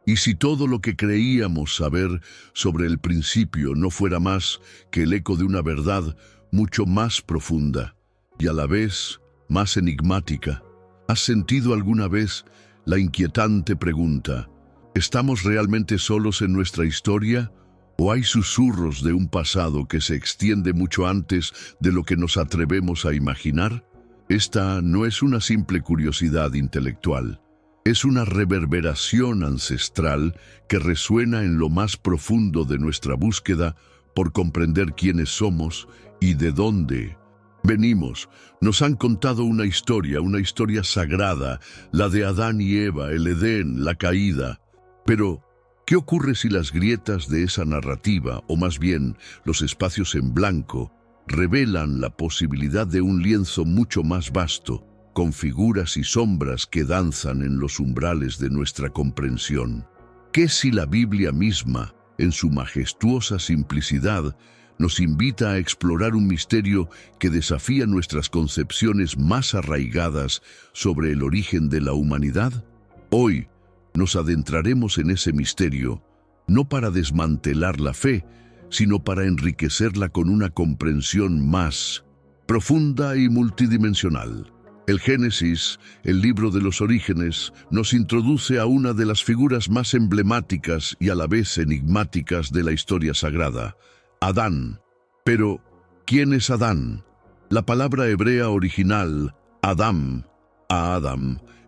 Y si todo lo que creíamos saber sobre el principio no fuera más que el eco de una verdad mucho más profunda y a la vez más enigmática, ¿has sentido alguna vez la inquietante pregunta: ¿estamos realmente solos en nuestra historia? ¿O hay susurros de un pasado que se extiende mucho antes de lo que nos atrevemos a imaginar? Esta no es una simple curiosidad intelectual. Es una reverberación ancestral que resuena en lo más profundo de nuestra búsqueda por comprender quiénes somos y de dónde venimos. Nos han contado una historia sagrada, la de Adán y Eva, el Edén, la caída. Pero, ¿qué ocurre si las grietas de esa narrativa, o más bien los espacios en blanco, revelan la posibilidad de un lienzo mucho más vasto, con figuras y sombras que danzan en los umbrales de nuestra comprensión? ¿Qué si la Biblia misma, en su majestuosa simplicidad, nos invita a explorar un misterio que desafía nuestras concepciones más arraigadas sobre el origen de la humanidad? Hoy nos adentraremos en ese misterio, no para desmantelar la fe, sino para enriquecerla con una comprensión más profunda y multidimensional. El Génesis, el libro de los orígenes, nos introduce a una de las figuras más emblemáticas y a la vez enigmáticas de la historia sagrada: Adán. Pero, ¿quién es Adán? La palabra hebrea original, Adam,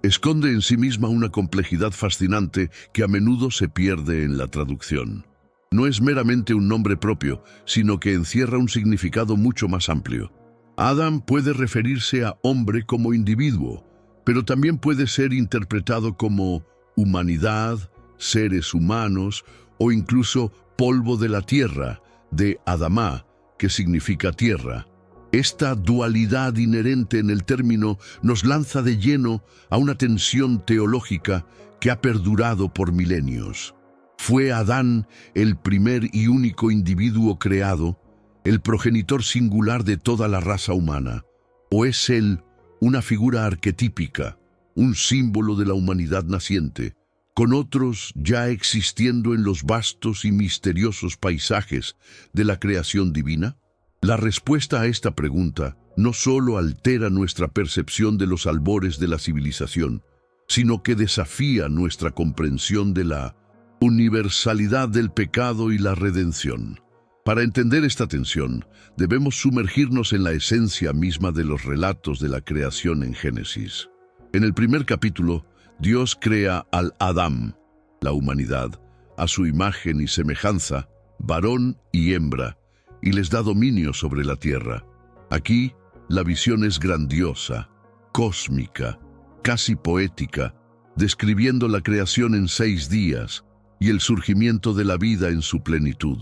esconde en sí misma una complejidad fascinante que a menudo se pierde en la traducción. No es meramente un nombre propio, sino que encierra un significado mucho más amplio. Adán puede referirse a hombre como individuo, pero también puede ser interpretado como humanidad, seres humanos o incluso polvo de la tierra, de Adamá, que significa tierra. Esta dualidad inherente en el término nos lanza de lleno a una tensión teológica que ha perdurado por milenios. ¿Fue Adán el primer y único individuo creado, el progenitor singular de toda la raza humana? ¿O es él una figura arquetípica, un símbolo de la humanidad naciente, con otros ya existiendo en los vastos y misteriosos paisajes de la creación divina? La respuesta a esta pregunta no solo altera nuestra percepción de los albores de la civilización, sino que desafía nuestra comprensión de la universalidad del pecado y la redención. Para entender esta tensión, debemos sumergirnos en la esencia misma de los relatos de la creación en Génesis. En el primer capítulo, Dios crea al Adán, la humanidad, a su imagen y semejanza, varón y hembra, y les da dominio sobre la tierra. Aquí, la visión es grandiosa, cósmica, casi poética, describiendo la creación en 6 días y el surgimiento de la vida en su plenitud.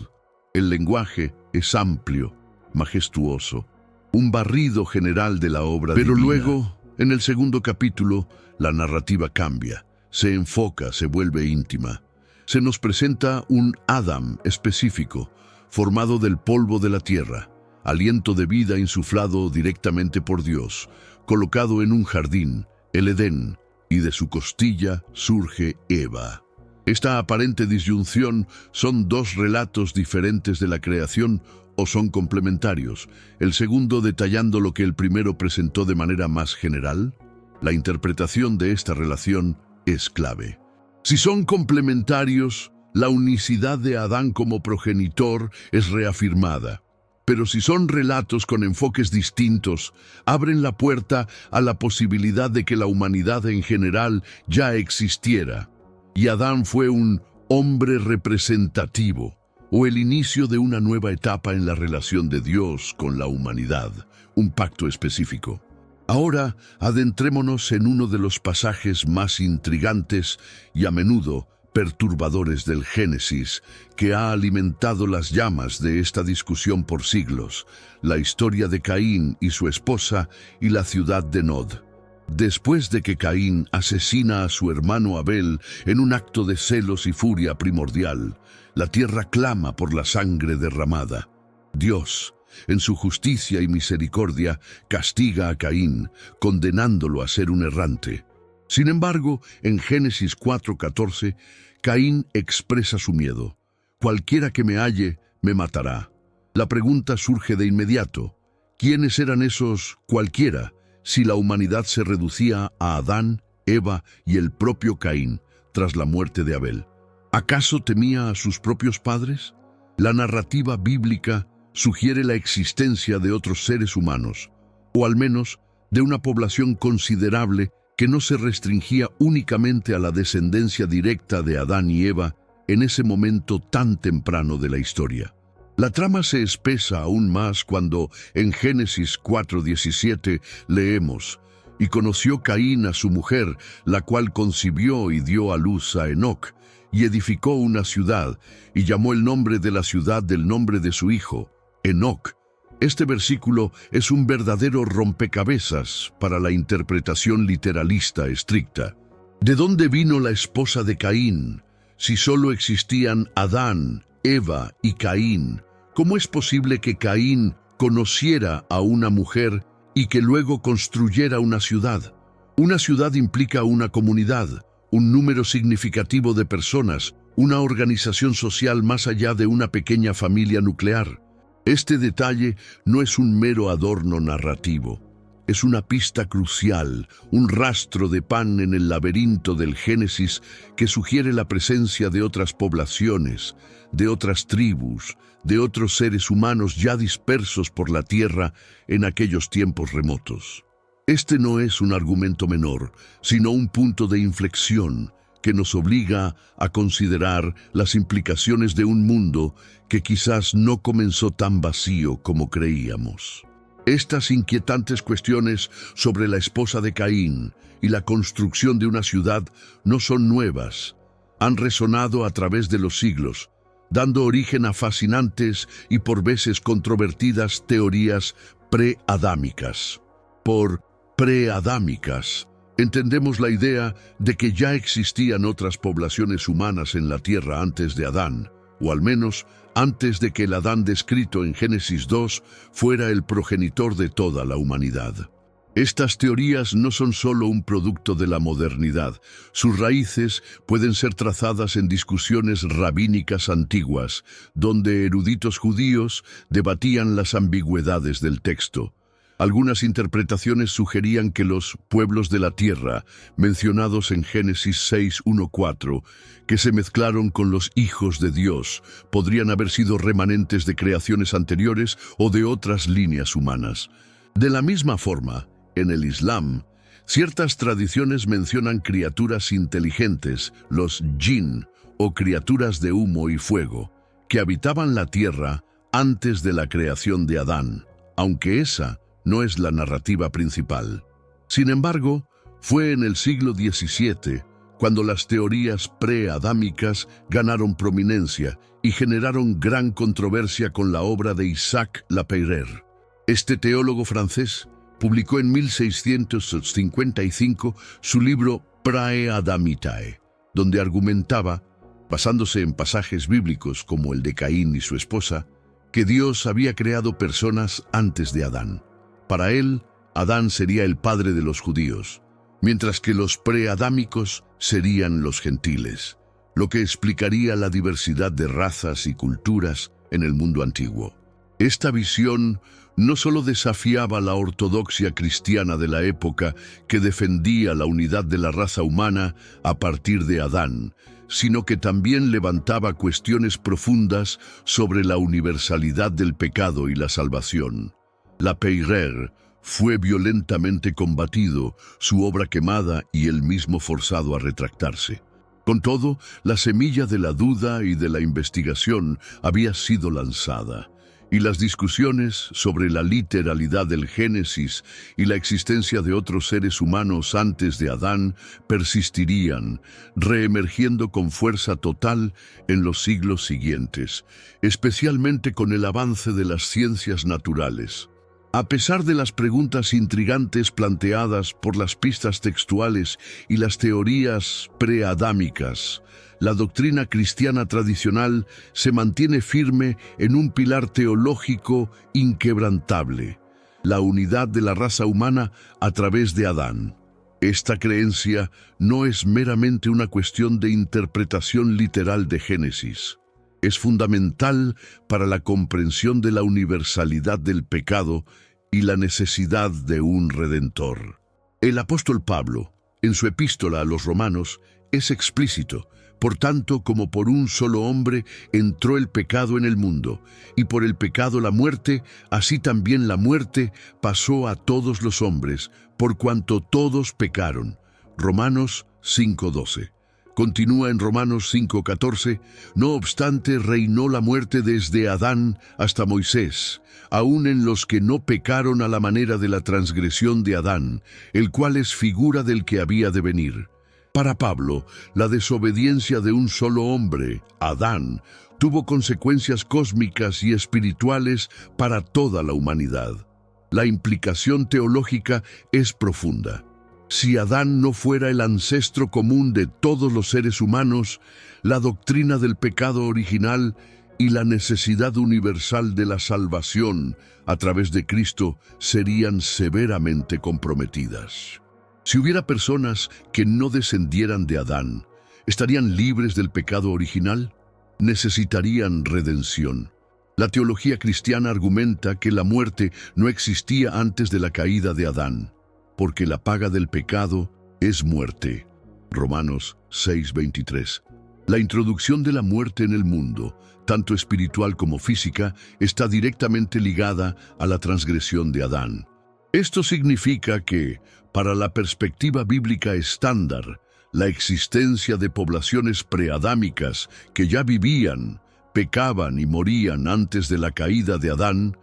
El lenguaje es amplio, majestuoso, un barrido general de la obra divina. Pero luego, en el segundo capítulo, la narrativa cambia, se enfoca, se vuelve íntima. Se nos presenta un Adán específico, formado del polvo de la tierra, aliento de vida insuflado directamente por Dios, colocado en un jardín, el Edén, y de su costilla surge Eva. Esta aparente disyunción son 2 relatos diferentes de la creación o son complementarios, el segundo detallando lo que el primero presentó de manera más general. La interpretación de esta relación es clave. Si son complementarios, la unicidad de Adán como progenitor es reafirmada. Pero si son relatos con enfoques distintos, abren la puerta a la posibilidad de que la humanidad en general ya existiera. Y Adán fue un hombre representativo, o el inicio de una nueva etapa en la relación de Dios con la humanidad, un pacto específico. Ahora, adentrémonos en uno de los pasajes más intrigantes y a menudo perturbadores del Génesis, que ha alimentado las llamas de esta discusión por siglos: la historia de Caín y su esposa y la ciudad de Nod. Después de que Caín asesina a su hermano Abel en un acto de celos y furia primordial, la tierra clama por la sangre derramada. Dios, en su justicia y misericordia, castiga a Caín, condenándolo a ser un errante. Sin embargo, en Génesis 4:14, Caín expresa su miedo. Cualquiera que me halle, me matará. La pregunta surge de inmediato. ¿Quiénes eran esos cualquiera si la humanidad se reducía a Adán, Eva y el propio Caín tras la muerte de Abel? ¿Acaso temía a sus propios padres? La narrativa bíblica sugiere la existencia de otros seres humanos, o al menos de una población considerable que no se restringía únicamente a la descendencia directa de Adán y Eva en ese momento tan temprano de la historia. La trama se espesa aún más cuando en Génesis 4:17 leemos: «Y conoció Caín a su mujer, la cual concibió y dio a luz a Enoc, y edificó una ciudad, y llamó el nombre de la ciudad del nombre de su hijo, Enoc». Este versículo es un verdadero rompecabezas para la interpretación literalista estricta. ¿De dónde vino la esposa de Caín? Si solo existían Adán, Eva y Caín, ¿cómo es posible que Caín conociera a una mujer y que luego construyera una ciudad? Una ciudad implica una comunidad, un número significativo de personas, una organización social más allá de una pequeña familia nuclear. Este detalle no es un mero adorno narrativo. Es una pista crucial, un rastro de pan en el laberinto del Génesis que sugiere la presencia de otras poblaciones, de otras tribus, de otros seres humanos ya dispersos por la tierra en aquellos tiempos remotos. Este no es un argumento menor, sino un punto de inflexión que nos obliga a considerar las implicaciones de un mundo que quizás no comenzó tan vacío como creíamos. Estas inquietantes cuestiones sobre la esposa de Caín y la construcción de una ciudad no son nuevas. Han resonado a través de los siglos, dando origen a fascinantes y por veces controvertidas teorías preadámicas. Por preadámicas entendemos la idea de que ya existían otras poblaciones humanas en la tierra antes de Adán, o al menos antes de que el Adán descrito en Génesis 2 fuera el progenitor de toda la humanidad. Estas teorías no son solo un producto de la modernidad. Sus raíces pueden ser trazadas en discusiones rabínicas antiguas, donde eruditos judíos debatían las ambigüedades del texto. Algunas interpretaciones sugerían que los pueblos de la tierra, mencionados en Génesis 6:1-4, que se mezclaron con los hijos de Dios, podrían haber sido remanentes de creaciones anteriores o de otras líneas humanas. De la misma forma, en el Islam, ciertas tradiciones mencionan criaturas inteligentes, los jinn, o criaturas de humo y fuego, que habitaban la tierra antes de la creación de Adán, aunque esa no es la narrativa principal. Sin embargo, fue en el siglo XVII cuando las teorías preadámicas ganaron prominencia y generaron gran controversia con la obra de Isaac Lapeyre. Este teólogo francés publicó en 1655 su libro Praeadamitae, donde argumentaba, basándose en pasajes bíblicos como el de Caín y su esposa, que Dios había creado personas antes de Adán. Para él, Adán sería el padre de los judíos, mientras que los preadámicos serían los gentiles, lo que explicaría la diversidad de razas y culturas en el mundo antiguo. Esta visión no solo desafiaba la ortodoxia cristiana de la época que defendía la unidad de la raza humana a partir de Adán, sino que también levantaba cuestiones profundas sobre la universalidad del pecado y la salvación. Lapeyre fue violentamente combatido, su obra quemada y él mismo forzado a retractarse. Con todo, la semilla de la duda y de la investigación había sido lanzada, y las discusiones sobre la literalidad del Génesis y la existencia de otros seres humanos antes de Adán persistirían, reemergiendo con fuerza total en los siglos siguientes, especialmente con el avance de las ciencias naturales. A pesar de las preguntas intrigantes planteadas por las pistas textuales y las teorías preadámicas, la doctrina cristiana tradicional se mantiene firme en un pilar teológico inquebrantable: la unidad de la raza humana a través de Adán. Esta creencia no es meramente una cuestión de interpretación literal de Génesis. Es fundamental para la comprensión de la universalidad del pecado y la necesidad de un redentor. El apóstol Pablo, en su epístola a los Romanos, es explícito. Por tanto, como por un solo hombre entró el pecado en el mundo, y por el pecado la muerte, así también la muerte pasó a todos los hombres, por cuanto todos pecaron. Romanos 5:12. Continúa en Romanos 5:14, no obstante reinó la muerte desde Adán hasta Moisés, aun en los que no pecaron a la manera de la transgresión de Adán, el cual es figura del que había de venir. Para Pablo, la desobediencia de un solo hombre, Adán, tuvo consecuencias cósmicas y espirituales para toda la humanidad. La implicación teológica es profunda. Si Adán no fuera el ancestro común de todos los seres humanos, la doctrina del pecado original y la necesidad universal de la salvación a través de Cristo serían severamente comprometidas. Si hubiera personas que no descendieran de Adán, ¿estarían libres del pecado original? Necesitarían redención. La teología cristiana argumenta que la muerte no existía antes de la caída de Adán, porque la paga del pecado es muerte. Romanos 6:23. La introducción de la muerte en el mundo, tanto espiritual como física, está directamente ligada a la transgresión de Adán. Esto significa que, para la perspectiva bíblica estándar, la existencia de poblaciones preadámicas que ya vivían, pecaban y morían antes de la caída de Adán,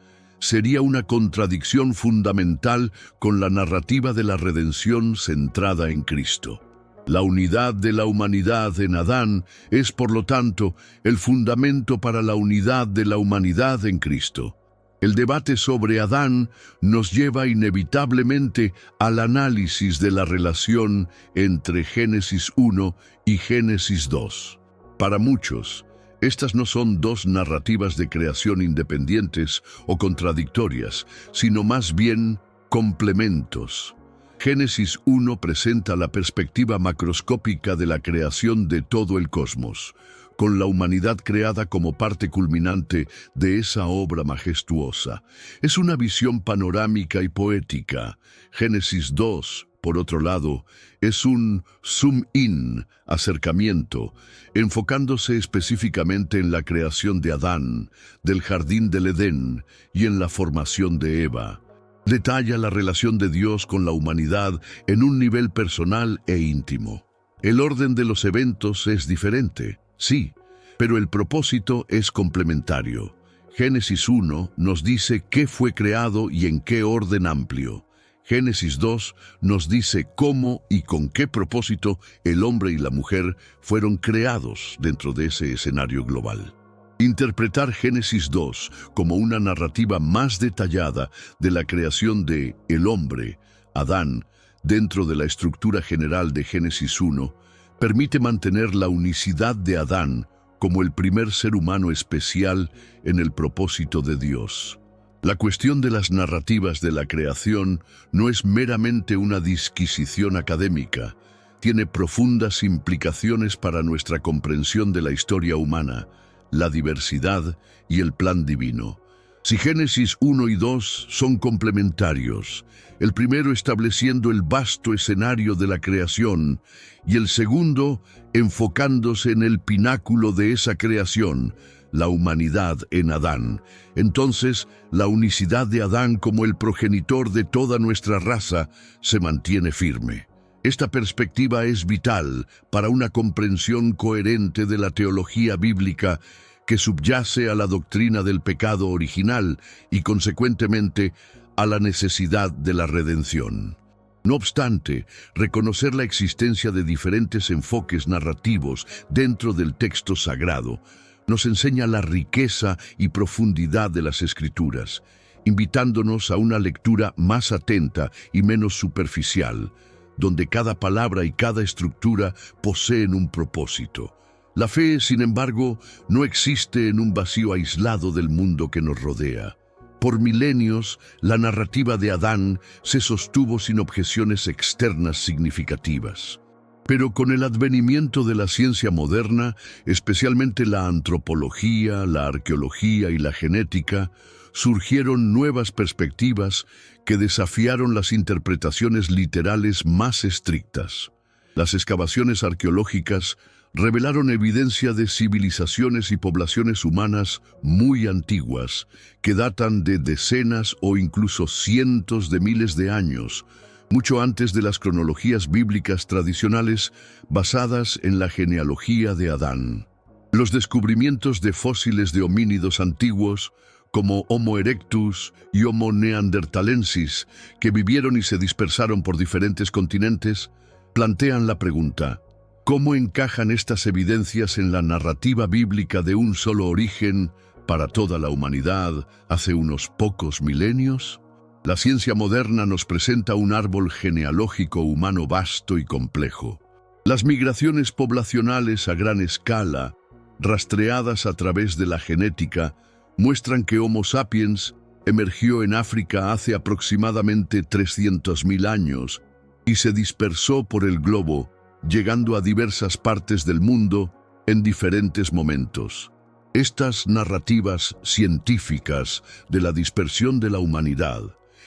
sería una contradicción fundamental con la narrativa de la redención centrada en Cristo. La unidad de la humanidad en Adán es, por lo tanto, el fundamento para la unidad de la humanidad en Cristo. El debate sobre Adán nos lleva inevitablemente al análisis de la relación entre Génesis 1 y Génesis 2. Para muchos, estas no son dos narrativas de creación independientes o contradictorias, sino más bien complementos. Génesis 1 presenta la perspectiva macroscópica de la creación de todo el cosmos, con la humanidad creada como parte culminante de esa obra majestuosa. Es una visión panorámica y poética. Génesis 2, por otro lado, es un zoom-in, acercamiento, enfocándose específicamente en la creación de Adán, del jardín del Edén y en la formación de Eva. Detalla la relación de Dios con la humanidad en un nivel personal e íntimo. El orden de los eventos es diferente, sí, pero el propósito es complementario. Génesis 1 nos dice qué fue creado y en qué orden amplio. Génesis 2 nos dice cómo y con qué propósito el hombre y la mujer fueron creados dentro de ese escenario global. Interpretar Génesis 2 como una narrativa más detallada de la creación de el hombre, Adán, dentro de la estructura general de Génesis 1, permite mantener la unicidad de Adán como el primer ser humano especial en el propósito de Dios. La cuestión de las narrativas de la creación no es meramente una disquisición académica, tiene profundas implicaciones para nuestra comprensión de la historia humana, la diversidad y el plan divino. Si Génesis 1 y 2 son complementarios, el primero estableciendo el vasto escenario de la creación y el segundo enfocándose en el pináculo de esa creación, la humanidad en Adán, entonces la unicidad de Adán como el progenitor de toda nuestra raza se mantiene firme. Esta perspectiva es vital para una comprensión coherente de la teología bíblica que subyace a la doctrina del pecado original y, consecuentemente, a la necesidad de la redención. No obstante, reconocer la existencia de diferentes enfoques narrativos dentro del texto sagrado nos enseña la riqueza y profundidad de las Escrituras, invitándonos a una lectura más atenta y menos superficial, donde cada palabra y cada estructura poseen un propósito. La fe, sin embargo, no existe en un vacío aislado del mundo que nos rodea. Por milenios, la narrativa de Adán se sostuvo sin objeciones externas significativas. Pero con el advenimiento de la ciencia moderna, especialmente la antropología, la arqueología y la genética, surgieron nuevas perspectivas que desafiaron las interpretaciones literales más estrictas. Las excavaciones arqueológicas revelaron evidencia de civilizaciones y poblaciones humanas muy antiguas, que datan de decenas o incluso cientos de miles de años, mucho antes de las cronologías bíblicas tradicionales basadas en la genealogía de Adán. Los descubrimientos de fósiles de homínidos antiguos, como Homo erectus y Homo neanderthalensis, que vivieron y se dispersaron por diferentes continentes, plantean la pregunta: ¿cómo encajan estas evidencias en la narrativa bíblica de un solo origen para toda la humanidad hace unos pocos milenios? La ciencia moderna nos presenta un árbol genealógico humano vasto y complejo. Las migraciones poblacionales a gran escala, rastreadas a través de la genética, muestran que Homo sapiens emergió en África hace aproximadamente 300.000 años y se dispersó por el globo, llegando a diversas partes del mundo en diferentes momentos. Estas narrativas científicas de la dispersión de la humanidad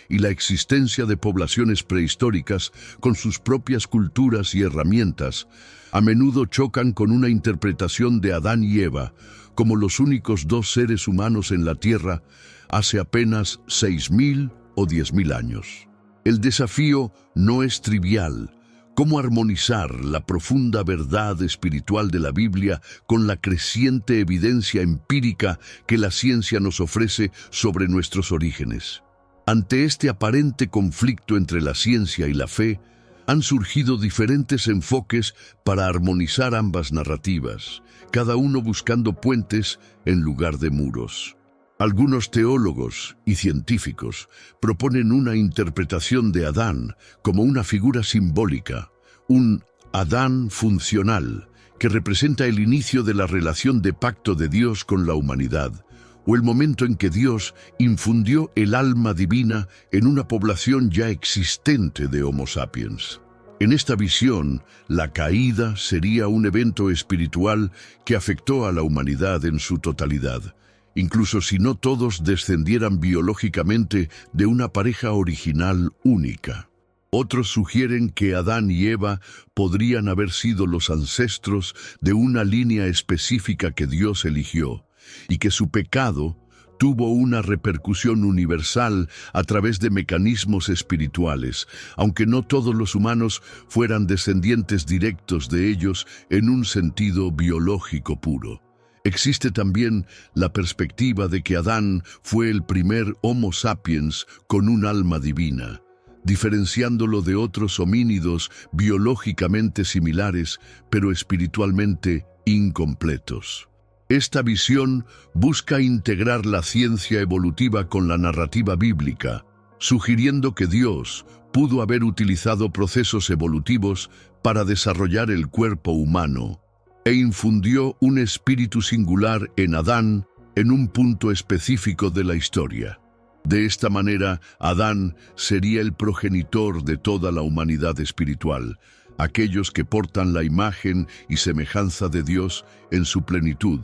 y la existencia de poblaciones prehistóricas con sus propias culturas y herramientas, a menudo chocan con una interpretación de Adán y Eva como los únicos dos seres humanos en la Tierra hace apenas 6.000 o 10.000 años. El desafío no es trivial: ¿cómo armonizar la profunda verdad espiritual de la Biblia con la creciente evidencia empírica que la ciencia nos ofrece sobre nuestros orígenes? Ante este aparente conflicto entre la ciencia y la fe, han surgido diferentes enfoques para armonizar ambas narrativas, cada uno buscando puentes en lugar de muros. Algunos teólogos y científicos proponen una interpretación de Adán como una figura simbólica, un Adán funcional, que representa el inicio de la relación de pacto de Dios con la humanidad, o el momento en que Dios infundió el alma divina en una población ya existente de Homo sapiens. En esta visión, la caída sería un evento espiritual que afectó a la humanidad en su totalidad, incluso si no todos descendieran biológicamente de una pareja original única. Otros sugieren que Adán y Eva podrían haber sido los ancestros de una línea específica que Dios eligió, y que su pecado tuvo una repercusión universal a través de mecanismos espirituales, aunque no todos los humanos fueran descendientes directos de ellos en un sentido biológico puro. Existe también la perspectiva de que Adán fue el primer Homo sapiens con un alma divina, diferenciándolo de otros homínidos biológicamente similares, pero espiritualmente incompletos. Esta visión busca integrar la ciencia evolutiva con la narrativa bíblica, sugiriendo que Dios pudo haber utilizado procesos evolutivos para desarrollar el cuerpo humano, e infundió un espíritu singular en Adán en un punto específico de la historia. De esta manera, Adán sería el progenitor de toda la humanidad espiritual, aquellos que portan la imagen y semejanza de Dios en su plenitud,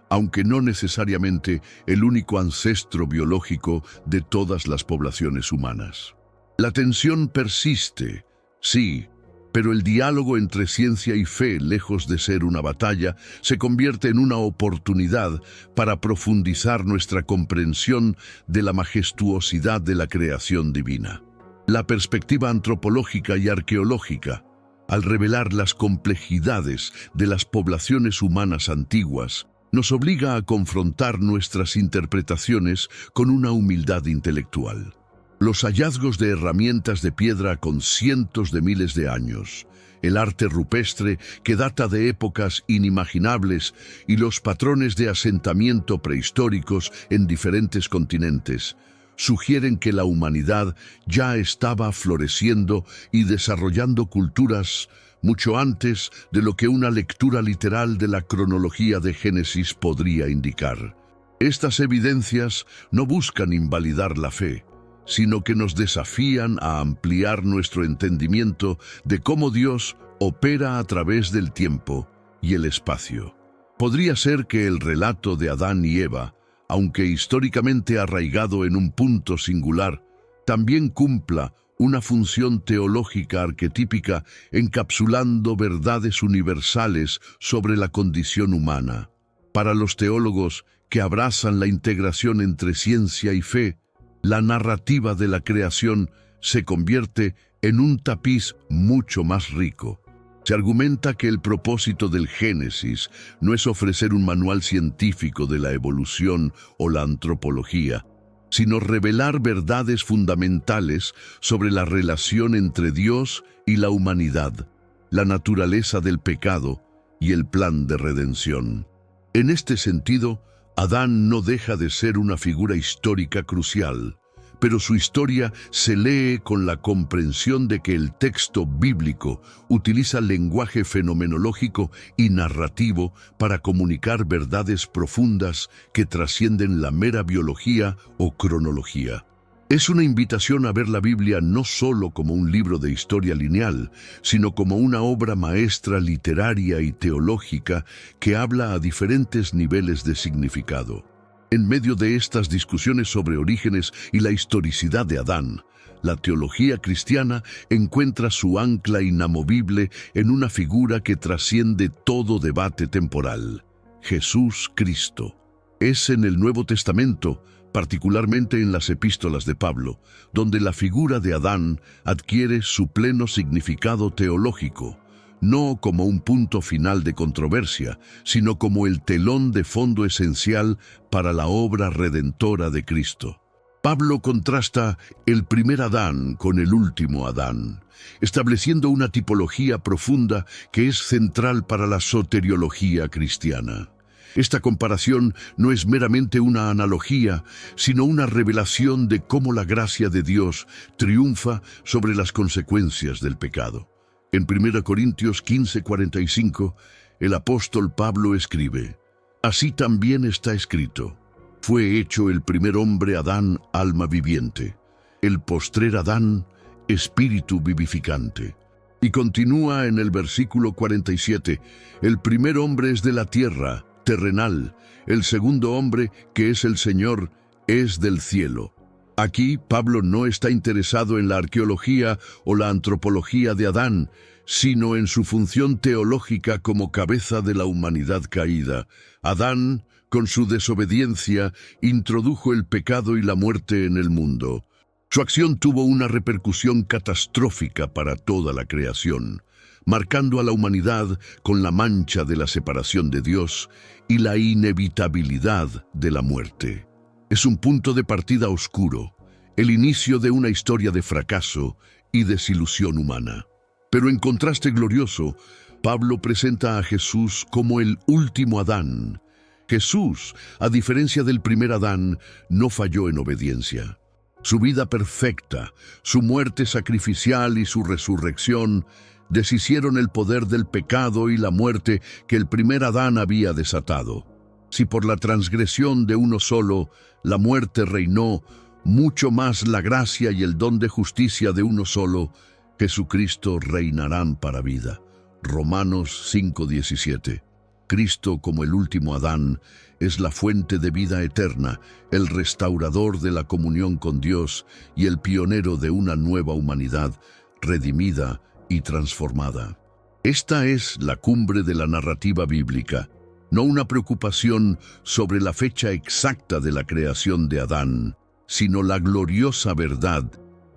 aunque no necesariamente el único ancestro biológico de todas las poblaciones humanas. La tensión persiste, sí, pero el diálogo entre ciencia y fe, lejos de ser una batalla, se convierte en una oportunidad para profundizar nuestra comprensión de la majestuosidad de la creación divina. La perspectiva antropológica y arqueológica, al revelar las complejidades de las poblaciones humanas antiguas, nos obliga a confrontar nuestras interpretaciones con una humildad intelectual. Los hallazgos de herramientas de piedra con cientos de miles de años, el arte rupestre que data de épocas inimaginables y los patrones de asentamiento prehistóricos en diferentes continentes sugieren que la humanidad ya estaba floreciendo y desarrollando culturas mucho antes de lo que una lectura literal de la cronología de Génesis podría indicar. Estas evidencias no buscan invalidar la fe, sino que nos desafían a ampliar nuestro entendimiento de cómo Dios opera a través del tiempo y el espacio. Podría ser que el relato de Adán y Eva, aunque históricamente arraigado en un punto singular, también cumpla una función teológica arquetípica encapsulando verdades universales sobre la condición humana. Para los teólogos que abrazan la integración entre ciencia y fe, la narrativa de la creación se convierte en un tapiz mucho más rico. Se argumenta que el propósito del Génesis no es ofrecer un manual científico de la evolución o la antropología, sino revelar verdades fundamentales sobre la relación entre Dios y la humanidad, la naturaleza del pecado y el plan de redención. En este sentido, Adán no deja de ser una figura histórica crucial, pero su historia se lee con la comprensión de que el texto bíblico utiliza lenguaje fenomenológico y narrativo para comunicar verdades profundas que trascienden la mera biología o cronología. Es una invitación a ver la Biblia no solo como un libro de historia lineal, sino como una obra maestra literaria y teológica que habla a diferentes niveles de significado. En medio de estas discusiones sobre orígenes y la historicidad de Adán, la teología cristiana encuentra su ancla inamovible en una figura que trasciende todo debate temporal: Jesús Cristo. Es en el Nuevo Testamento, particularmente en las epístolas de Pablo, donde la figura de Adán adquiere su pleno significado teológico, no como un punto final de controversia, sino como el telón de fondo esencial para la obra redentora de Cristo. Pablo contrasta el primer Adán con el último Adán, estableciendo una tipología profunda que es central para la soteriología cristiana. Esta comparación no es meramente una analogía, sino una revelación de cómo la gracia de Dios triunfa sobre las consecuencias del pecado. En 1 Corintios 15:45, el apóstol Pablo escribe: «Así también está escrito: fue hecho el primer hombre Adán alma viviente, el postrer Adán espíritu vivificante». Y continúa en el versículo 47, «El primer hombre es de la tierra, terrenal, el segundo hombre, que es el Señor, es del cielo». Aquí Pablo no está interesado en la arqueología o la antropología de Adán, sino en su función teológica como cabeza de la humanidad caída. Adán, con su desobediencia, introdujo el pecado y la muerte en el mundo. Su acción tuvo una repercusión catastrófica para toda la creación, marcando a la humanidad con la mancha de la separación de Dios y la inevitabilidad de la muerte. Es un punto de partida oscuro, el inicio de una historia de fracaso y desilusión humana. Pero en contraste glorioso, Pablo presenta a Jesús como el último Adán. Jesús, a diferencia del primer Adán, no falló en obediencia. Su vida perfecta, su muerte sacrificial y su resurrección deshicieron el poder del pecado y la muerte que el primer Adán había desatado. Si por la transgresión de uno solo la muerte reinó, mucho más la gracia y el don de justicia de uno solo, Jesucristo, reinarán para vida. Romanos 5:17. Cristo, como el último Adán, es la fuente de vida eterna, el restaurador de la comunión con Dios y el pionero de una nueva humanidad redimida y transformada. Esta es la cumbre de la narrativa bíblica, no una preocupación sobre la fecha exacta de la creación de Adán, sino la gloriosa verdad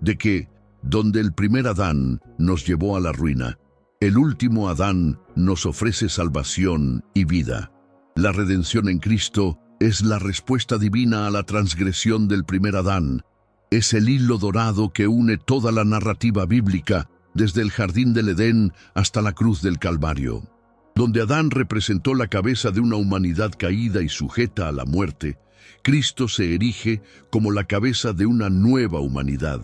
de que, donde el primer Adán nos llevó a la ruina, el último Adán nos ofrece salvación y vida. La redención en Cristo es la respuesta divina a la transgresión del primer Adán. Es el hilo dorado que une toda la narrativa bíblica, desde el jardín del Edén hasta la cruz del Calvario. Donde Adán representó la cabeza de una humanidad caída y sujeta a la muerte, Cristo se erige como la cabeza de una nueva humanidad,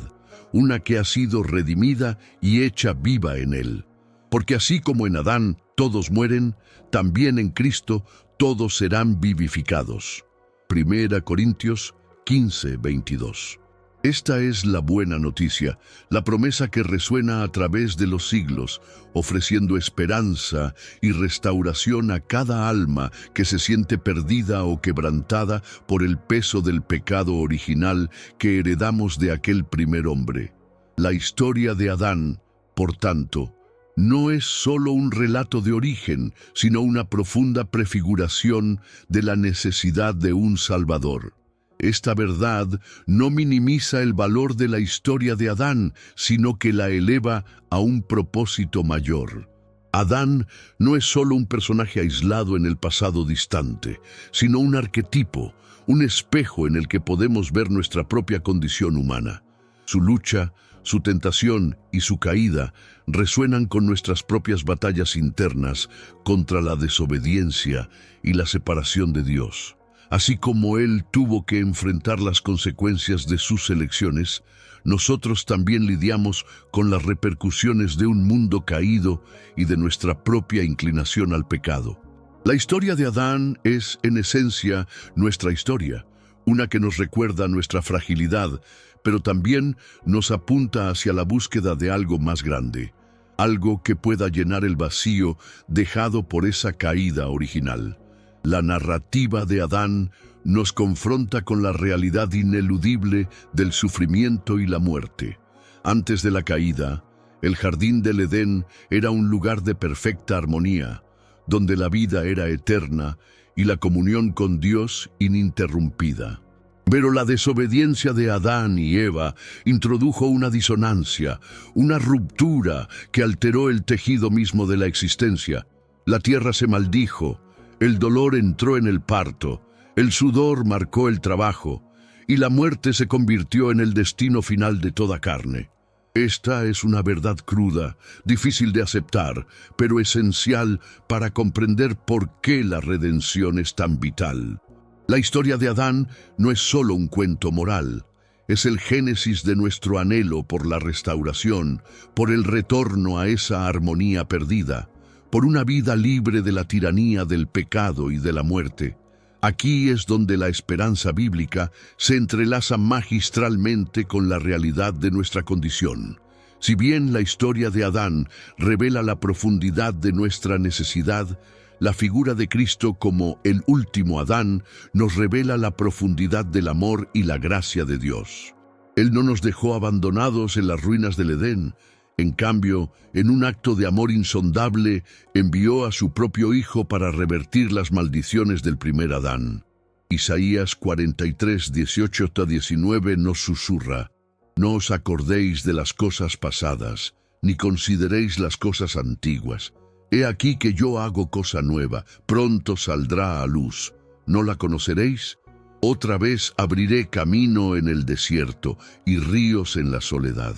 una que ha sido redimida y hecha viva en él. Porque así como en Adán todos mueren, también en Cristo todos serán vivificados. 1 Corintios 15:22. Esta es la buena noticia, la promesa que resuena a través de los siglos, ofreciendo esperanza y restauración a cada alma que se siente perdida o quebrantada por el peso del pecado original que heredamos de aquel primer hombre. La historia de Adán, por tanto, no es solo un relato de origen, sino una profunda prefiguración de la necesidad de un Salvador. Esta verdad no minimiza el valor de la historia de Adán, sino que la eleva a un propósito mayor. Adán no es solo un personaje aislado en el pasado distante, sino un arquetipo, un espejo en el que podemos ver nuestra propia condición humana. Su lucha, su tentación y su caída resuenan con nuestras propias batallas internas contra la desobediencia y la separación de Dios. Así como Él tuvo que enfrentar las consecuencias de sus elecciones, nosotros también lidiamos con las repercusiones de un mundo caído y de nuestra propia inclinación al pecado. La historia de Adán es, en esencia, nuestra historia, una que nos recuerda nuestra fragilidad, pero también nos apunta hacia la búsqueda de algo más grande, algo que pueda llenar el vacío dejado por esa caída original. La narrativa de Adán nos confronta con la realidad ineludible del sufrimiento y la muerte. Antes de la caída, el jardín del Edén era un lugar de perfecta armonía, donde la vida era eterna y la comunión con Dios ininterrumpida. Pero la desobediencia de Adán y Eva introdujo una disonancia, una ruptura que alteró el tejido mismo de la existencia. La tierra se maldijo, el dolor entró en el parto, el sudor marcó el trabajo, y la muerte se convirtió en el destino final de toda carne. Esta es una verdad cruda, difícil de aceptar, pero esencial para comprender por qué la redención es tan vital. La historia de Adán no es solo un cuento moral, es el génesis de nuestro anhelo por la restauración, por el retorno a esa armonía perdida, por una vida libre de la tiranía del pecado y de la muerte. Aquí es donde la esperanza bíblica se entrelaza magistralmente con la realidad de nuestra condición. Si bien la historia de Adán revela la profundidad de nuestra necesidad, la figura de Cristo como el último Adán nos revela la profundidad del amor y la gracia de Dios. Él no nos dejó abandonados en las ruinas del Edén. En cambio, en un acto de amor insondable, envió a su propio Hijo para revertir las maldiciones del primer Adán. Isaías 43, 18-19 nos susurra: «No os acordéis de las cosas pasadas, ni consideréis las cosas antiguas. He aquí que yo hago cosa nueva, pronto saldrá a luz. ¿No la conoceréis? Otra vez abriré camino en el desierto y ríos en la soledad».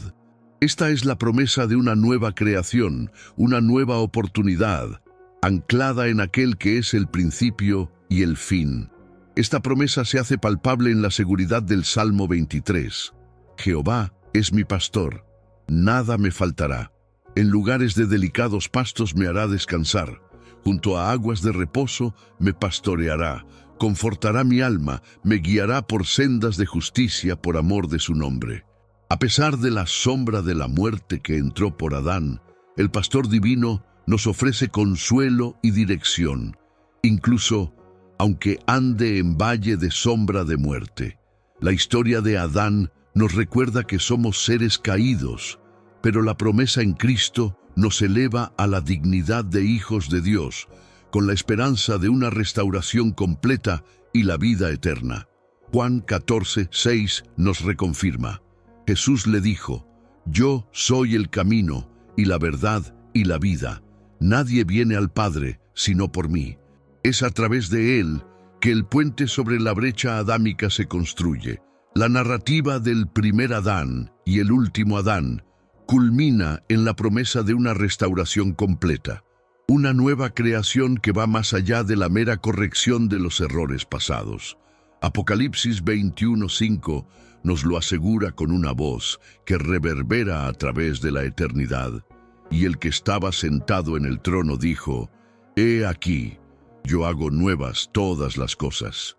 Esta es la promesa de una nueva creación, una nueva oportunidad, anclada en aquel que es el principio y el fin. Esta promesa se hace palpable en la seguridad del Salmo 23. Jehová es mi pastor, nada me faltará. En lugares de delicados pastos me hará descansar, junto a aguas de reposo me pastoreará, confortará mi alma, me guiará por sendas de justicia por amor de su nombre. A pesar de la sombra de la muerte que entró por Adán, el pastor divino nos ofrece consuelo y dirección, incluso aunque ande en valle de sombra de muerte. La historia de Adán nos recuerda que somos seres caídos, pero la promesa en Cristo nos eleva a la dignidad de hijos de Dios, con la esperanza de una restauración completa y la vida eterna. Juan 14, 6 nos reconfirma: Jesús le dijo: «Yo soy el camino y la verdad y la vida. Nadie viene al Padre sino por mí». Es a través de Él que el puente sobre la brecha adámica se construye. La narrativa del primer Adán y el último Adán culmina en la promesa de una restauración completa, una nueva creación que va más allá de la mera corrección de los errores pasados. Apocalipsis 21:5 nos lo asegura con una voz que reverbera a través de la eternidad. Y el que estaba sentado en el trono dijo: «He aquí, yo hago nuevas todas las cosas».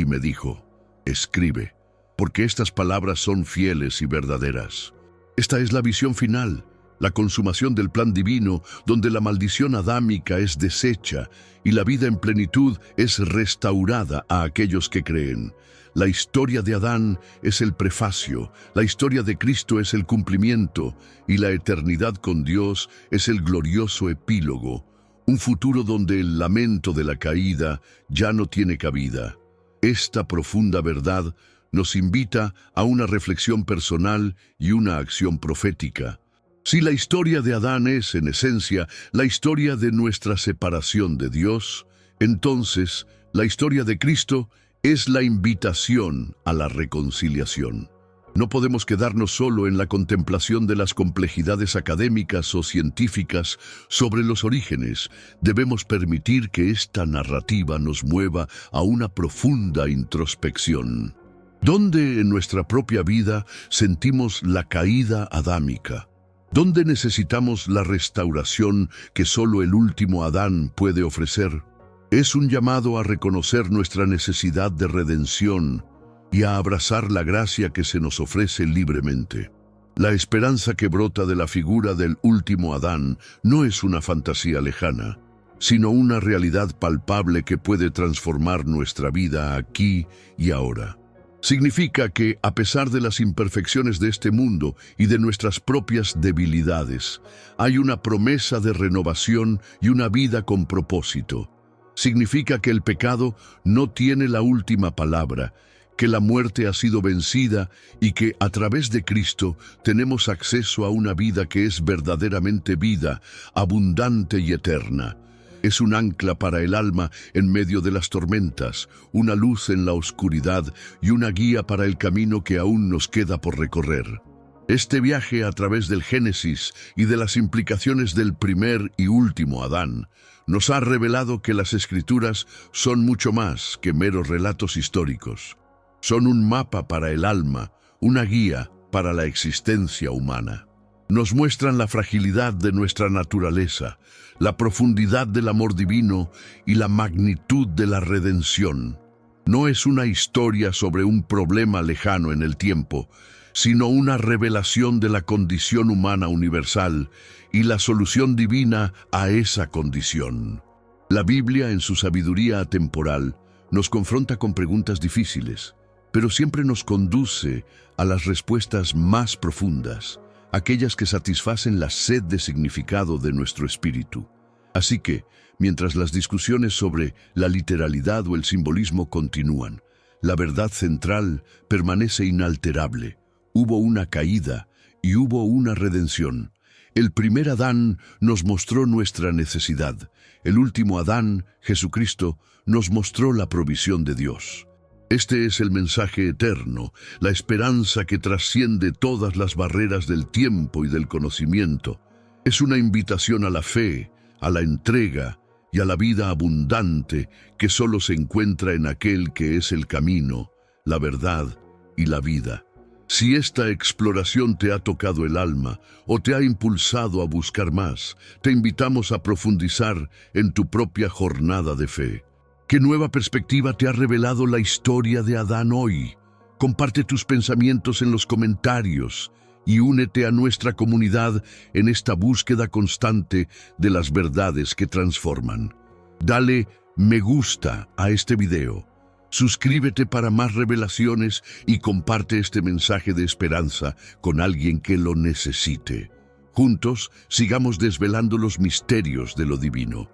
y me dijo: escribe, porque estas palabras son fieles y verdaderas. Esta es la visión final, la consumación del plan divino, donde la maldición adámica es deshecha y la vida en plenitud es restaurada a aquellos que creen. La historia de Adán es el prefacio, la historia de Cristo es el cumplimiento y la eternidad con Dios es el glorioso epílogo, un futuro donde el lamento de la caída ya no tiene cabida. Esta profunda verdad nos invita a una reflexión personal y una acción profética. Si la historia de Adán es, en esencia, la historia de nuestra separación de Dios, entonces la historia de Cristo es la invitación a la reconciliación. No podemos quedarnos solo en la contemplación de las complejidades académicas o científicas sobre los orígenes. Debemos permitir que esta narrativa nos mueva a una profunda introspección. ¿Dónde en nuestra propia vida sentimos la caída adámica? ¿Dónde necesitamos la restauración que solo el último Adán puede ofrecer? Es un llamado a reconocer nuestra necesidad de redención y a abrazar la gracia que se nos ofrece libremente. La esperanza que brota de la figura del último Adán no es una fantasía lejana, sino una realidad palpable que puede transformar nuestra vida aquí y ahora. Significa que, a pesar de las imperfecciones de este mundo y de nuestras propias debilidades, hay una promesa de renovación y una vida con propósito. Significa que el pecado no tiene la última palabra, que la muerte ha sido vencida y que, a través de Cristo, tenemos acceso a una vida que es verdaderamente vida, abundante y eterna. Es un ancla para el alma en medio de las tormentas, una luz en la oscuridad y una guía para el camino que aún nos queda por recorrer. Este viaje a través del Génesis y de las implicaciones del primer y último Adán nos ha revelado que las Escrituras son mucho más que meros relatos históricos. Son un mapa para el alma, una guía para la existencia humana. Nos muestran la fragilidad de nuestra naturaleza, la profundidad del amor divino y la magnitud de la redención. No es una historia sobre un problema lejano en el tiempo, sino una revelación de la condición humana universal y la solución divina a esa condición. La Biblia, en su sabiduría atemporal, nos confronta con preguntas difíciles, pero siempre nos conduce a las respuestas más profundas, aquellas que satisfacen la sed de significado de nuestro espíritu. Así que, mientras las discusiones sobre la literalidad o el simbolismo continúan, la verdad central permanece inalterable. Hubo una caída y hubo una redención. El primer Adán nos mostró nuestra necesidad. El último Adán, Jesucristo, nos mostró la provisión de Dios. Este es el mensaje eterno, la esperanza que trasciende todas las barreras del tiempo y del conocimiento. Es una invitación a la fe, a la entrega y a la vida abundante que solo se encuentra en aquel que es el camino, la verdad y la vida. Si esta exploración te ha tocado el alma o te ha impulsado a buscar más, te invitamos a profundizar en tu propia jornada de fe. ¿Qué nueva perspectiva te ha revelado la historia de Adán hoy? Comparte tus pensamientos en los comentarios y únete a nuestra comunidad en esta búsqueda constante de las verdades que transforman. Dale me gusta a este video. Suscríbete para más revelaciones y comparte este mensaje de esperanza con alguien que lo necesite. Juntos, sigamos desvelando los misterios de lo divino.